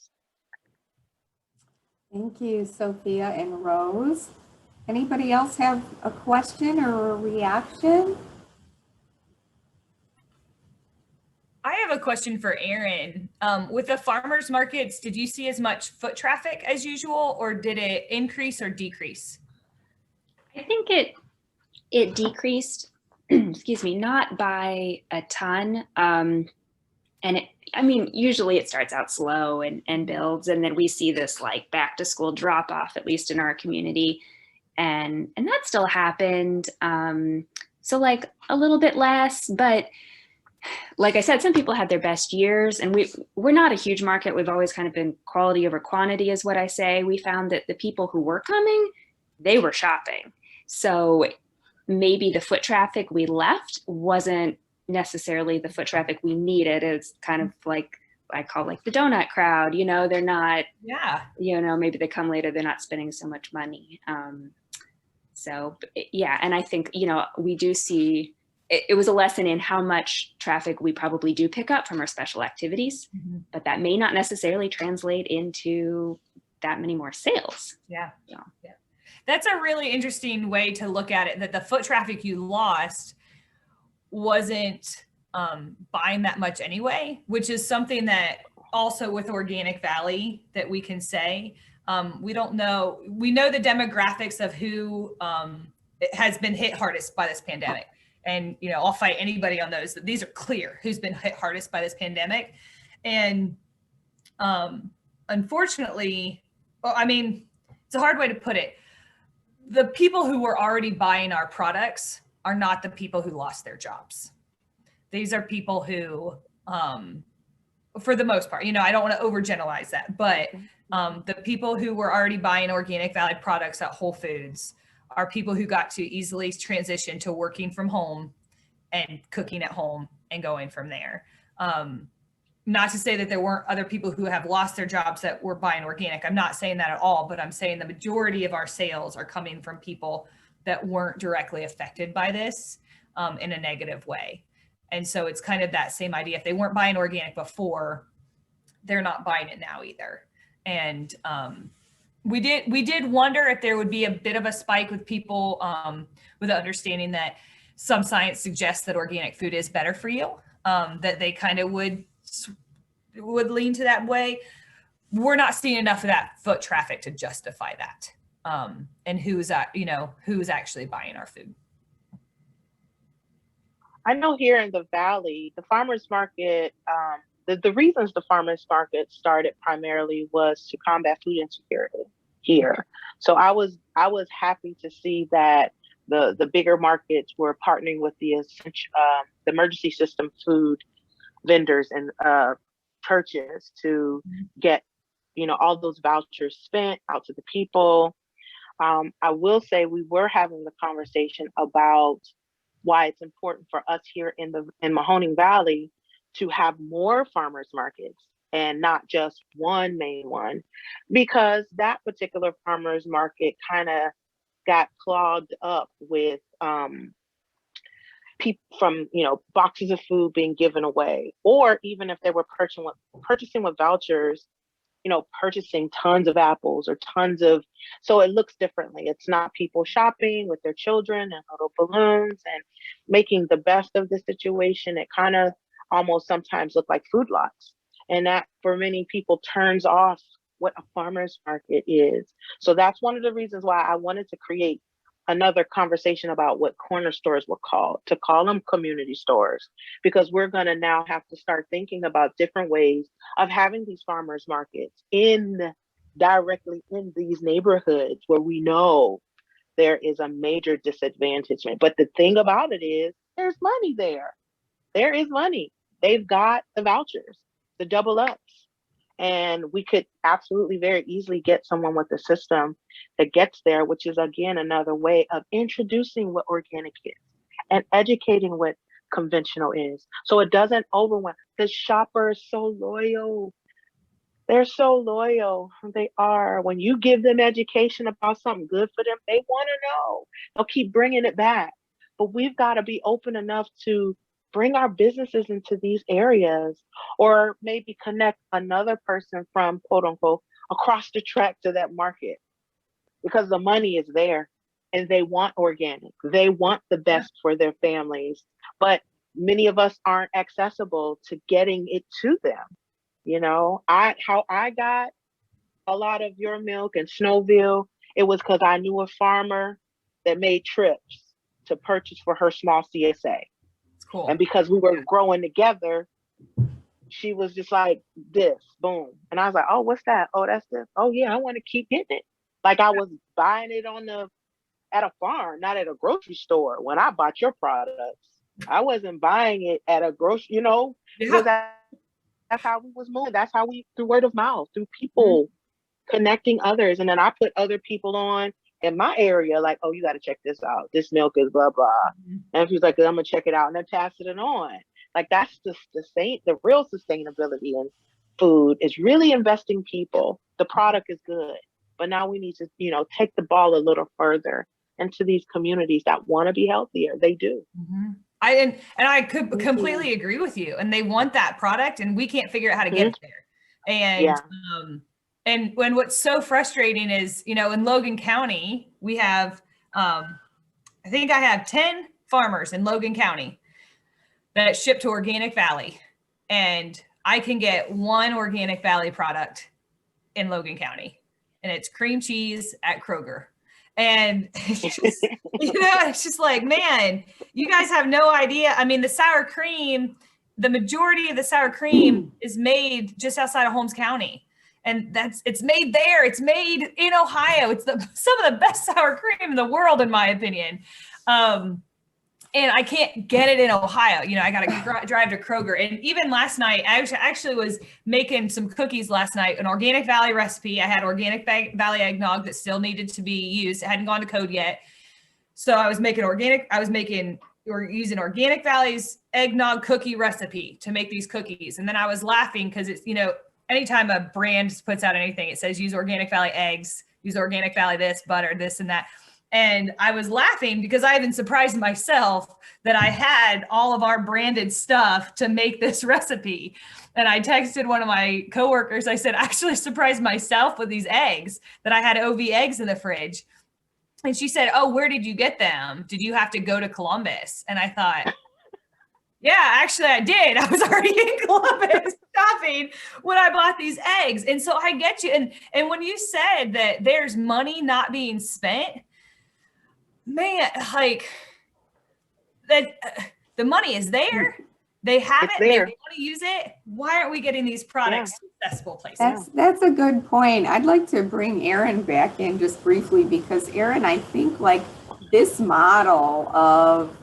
Thank you, Sophia and Rose. Anybody else have a question or a reaction? I have a question for Erin. With the farmers markets, did you see as much foot traffic as usual, or did it increase or decrease? I think it decreased, excuse me, not by a ton. Usually it starts out slow and builds, and then we see this like back to school drop off, at least in our community. And that still happened. So like a little bit less, but like I said, some people had their best years, and we're not a huge market. We've always kind of been quality over quantity is what I say. We found that the people who were coming, they were shopping. So maybe the foot traffic we left wasn't necessarily the foot traffic we needed. It's kind of like, I call like the donut crowd, they're not, maybe they come later, they're not spending so much money. And I think, we do see, it was a lesson in how much traffic we probably do pick up from our special activities, but that may not necessarily translate into that many more sales. Yeah. That's a really interesting way to look at it, that the foot traffic you lost wasn't buying that much anyway, which is something that also with Organic Valley that we can say, we don't know. We know the demographics of who has been hit hardest by this pandemic. And, I'll fight anybody on those. These are clear who's been hit hardest by this pandemic. And unfortunately, it's a hard way to put it. The people who were already buying our products are not the people who lost their jobs. These are people who, for the most part, I don't want to overgeneralize that, but the people who were already buying Organic Valley products at Whole Foods are people who got to easily transition to working from home and cooking at home and going from there. Not to say that there weren't other people who have lost their jobs that were buying organic. I'm not saying that at all, but I'm saying the majority of our sales are coming from people that weren't directly affected by this in a negative way. And so it's kind of that same idea. If they weren't buying organic before, they're not buying it now either. And we did wonder if there would be a bit of a spike with people with the understanding that some science suggests that organic food is better for you, that they kind of would lean to that way. We're not seeing enough of that foot traffic to justify that. And who's actually buying our food. I know here in the Valley, the farmers market, the reasons the farmers market started primarily was to combat food insecurity here. So I was happy to see that the bigger markets were partnering with the emergency system food vendors and churches to get, all those vouchers spent out to the people. I will say we were having the conversation about why it's important for us here in Mahoning Valley to have more farmers markets and not just one main one, because that particular farmers market kind of got clogged up with people from, boxes of food being given away, or even if they were purchasing with vouchers, purchasing tons of apples or so it looks differently. It's not people shopping with their children and little balloons and making the best of the situation. It kind of almost sometimes look like food lots. And that for many people turns off what a farmer's market is. So that's one of the reasons why I wanted to create another conversation about what corner stores were called, to call them community stores, because we're going to now have to start thinking about different ways of having these farmers markets directly in these neighborhoods where we know there is a major disadvantagement. But the thing about it is there's money there. There is money. They've got the vouchers, the double ups. And we could absolutely very easily get someone with a system that gets there, which is, again, another way of introducing what organic is and educating what conventional is. So it doesn't overwhelm. The shopper is so loyal. They're so loyal. They are. When you give them education about something good for them, they want to know. They'll keep bringing it back. But we've got to be open enough to bring our businesses into these areas, or maybe connect another person from, quote unquote, across the track to that market, because the money is there and they want organic. They want the best for their families, but many of us aren't accessible to getting it to them. How I got a lot of your milk in Snowville, it was because I knew a farmer that made trips to purchase for her small CSA. Cool. And because we were growing together, she was just like, this, boom. And I was like, oh, what's that? Oh, that's this. Oh, yeah, I want to keep getting it. Like I was buying it at a farm, not at a grocery store. When I bought your products, I wasn't buying it at a grocery, because that's how we was moving. That's how through word of mouth, through people connecting others. And then I put other people on in my area, like, oh, you got to check this out. This milk is blah, blah. And she's like, I'm going to check it out. And then passing it on. Like, that's the real sustainability in food is really investing people. The product is good. But now we need to, take the ball a little further into these communities that want to be healthier. They do. Mm-hmm. I could completely agree with you. And they want that product and we can't figure out how to get it there. And and when what's so frustrating is, in Logan County, we have, I think I have 10 farmers in Logan County that ship to Organic Valley. And I can get one Organic Valley product in Logan County. And it's cream cheese at Kroger. And it's just, it's just like, man, you guys have no idea. I mean, the sour cream, the majority of the sour cream is made just outside of Holmes County. And it's made there. It's made in Ohio. It's some of the best sour cream in the world, in my opinion. And I can't get it in Ohio. I got to drive to Kroger. And even last night, I actually was making some cookies last night, an Organic Valley recipe. I had Organic Valley eggnog that still needed to be used. It hadn't gone to code yet. So I was making we're using Organic Valley's eggnog cookie recipe to make these cookies. And then I was laughing because it's, anytime a brand puts out anything, it says use Organic Valley eggs, use Organic Valley this, butter, this and that. And I was laughing because I even surprised myself that I had all of our branded stuff to make this recipe. And I texted one of my coworkers. I said, I actually surprised myself with these eggs, that I had OV eggs in the fridge. And she said, oh, where did you get them? Did you have to go to Columbus? And I thought, yeah, actually I did. I was already in Columbus shopping when I bought these eggs. And so I get you. And when you said that there's money not being spent, man, like that, the money is there. They have it. They want to use it. Why aren't we getting these products to accessible places? That's a good point. I'd like to bring Erin back in just briefly, because Erin, I think like this model of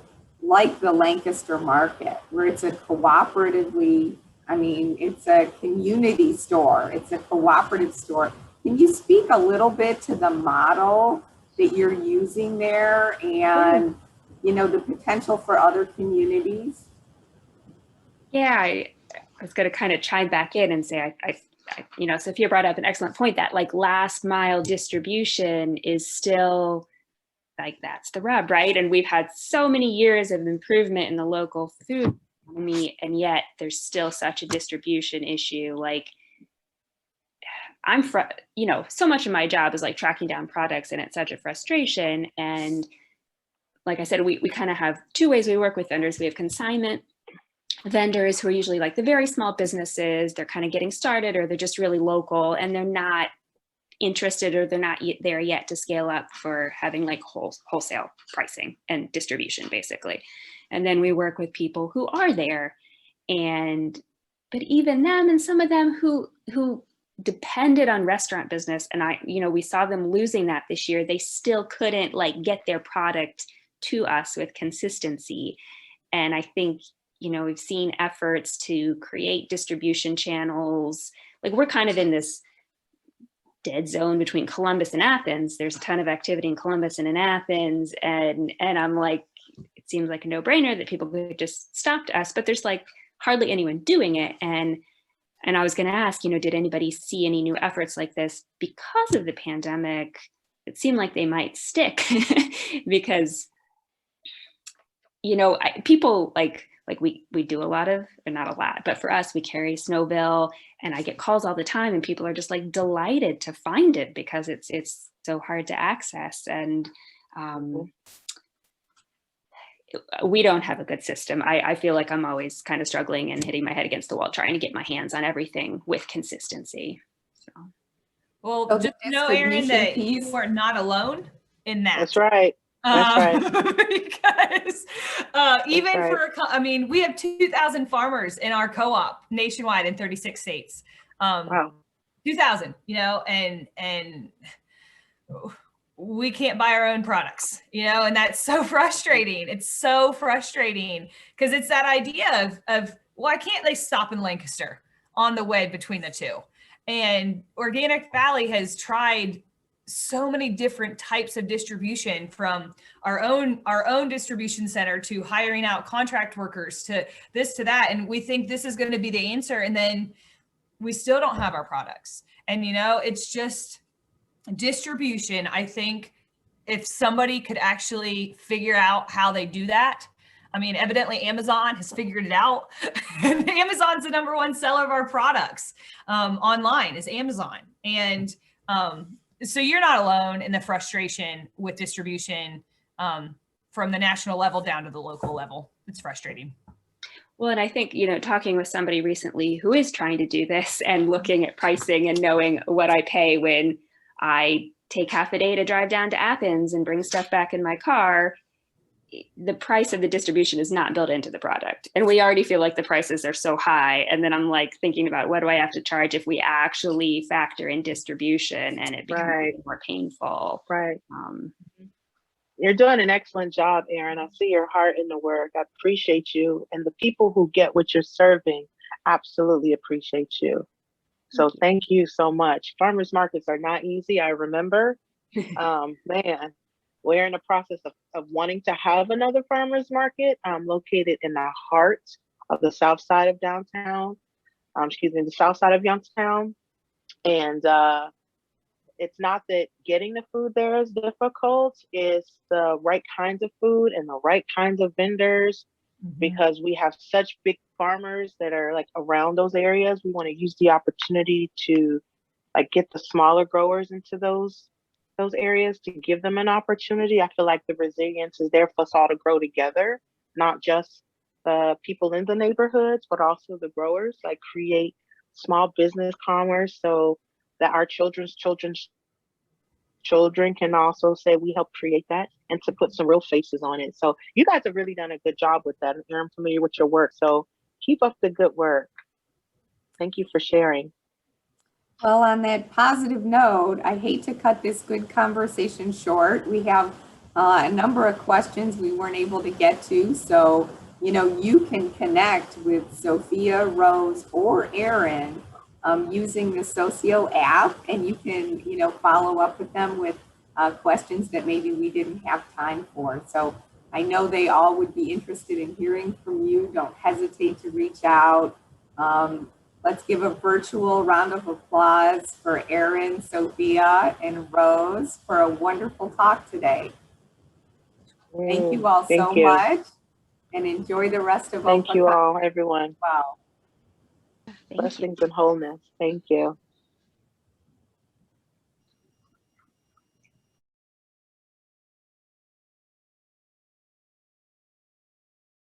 like the Lancaster market, where it's a cooperatively, it's a community store, it's a cooperative store. Can you speak a little bit to the model that you're using there and, the potential for other communities? Yeah, I was going to kind of chime back in and say, Sophia brought up an excellent point that like last mile distribution is still like, that's the rub, right? And we've had so many years of improvement in the local food economy, and yet there's still such a distribution issue. Like so much of my job is like tracking down products, and it's such a frustration. And like I said, we kind of have two ways we work with vendors. We have consignment vendors who are usually like the very small businesses. They're kind of getting started, or they're just really local, and they're not interested, or they're not there yet to scale up for having like wholesale pricing and distribution, basically. And then we work with people who are there, but even them, and some of them who depended on restaurant business, and we saw them losing that this year. They still couldn't like get their product to us with consistency. And I think we've seen efforts to create distribution channels. Like we're kind of in this dead zone between Columbus and Athens. There's a ton of activity in Columbus and in Athens. And I'm like, it seems like a no-brainer that people could just stop to us, but there's like hardly anyone doing it. And I was going to ask, did anybody see any new efforts like this because of the pandemic? It seemed like they might stick because, people like we do a lot of, or not a lot, but for us, we carry Snowbill, and I get calls all the time, and people are just like delighted to find it because it's so hard to access. And we don't have a good system. I feel like I'm always kind of struggling and hitting my head against the wall, trying to get my hands on everything with consistency. So. Well, just know, Erin, that you are not alone in that. That's right. That's right. Because even for, we have 2,000 farmers in our co-op nationwide in 36 states. Wow. 2,000, and we can't buy our own products, and that's so frustrating. It's so frustrating because it's that idea of why can't they stop in Lancaster on the way between the two? And Organic Valley has tried so many different types of distribution, from our own distribution center to hiring out contract workers to this to that. And we think this is going to be the answer. And then we still don't have our products. And, it's just distribution. I think if somebody could actually figure out how they do that, evidently Amazon has figured it out. Amazon's the number one seller of our products online, is Amazon. And, so you're not alone in the frustration with distribution from the national level down to the local level. It's frustrating. Well, and I think, talking with somebody recently who is trying to do this and looking at pricing and knowing what I pay when I take half a day to drive down to Athens and bring stuff back in my car, the price of the distribution is not built into the product. And we already feel like the prices are so high. And then I'm like thinking about, what do I have to charge if we actually factor in distribution, and it becomes more painful. Right. You're doing an excellent job, Erin. I see your heart in the work. I appreciate you. And the people who get what you're serving absolutely appreciate you. So thank you so much. Farmers markets are not easy. I remember, man. we're in the process of wanting to have another farmers market located in the heart of the south side of downtown, the south side of Youngstown. And it's not that getting the food there is difficult, it's the right kinds of food and the right kinds of vendors, because we have such big farmers that are like around those areas. We want to use the opportunity to like get the smaller growers into those areas to give them an opportunity. I feel like the resilience is there for us all to grow together, not just the people in the neighborhoods, but also the growers, like create small business commerce so that our children's children can also say we helped create that, and to put some real faces on it. So you guys have really done a good job with that. I'm familiar with your work. So keep up the good work. Thank you for sharing. Well, on that positive note, I hate to cut this good conversation short. We have a number of questions we weren't able to get to. So, you can connect with Sophia, Rose, or Erin using the Socio app, and you can, follow up with them with questions that maybe we didn't have time for. So I know they all would be interested in hearing from you. Don't hesitate to reach out. Let's give a virtual round of applause for Erin, Sophia, and Rose for a wonderful talk today. Thank you all so much, and enjoy the rest of Thank you all, everyone. Wow. Blessings and wholeness. Thank you.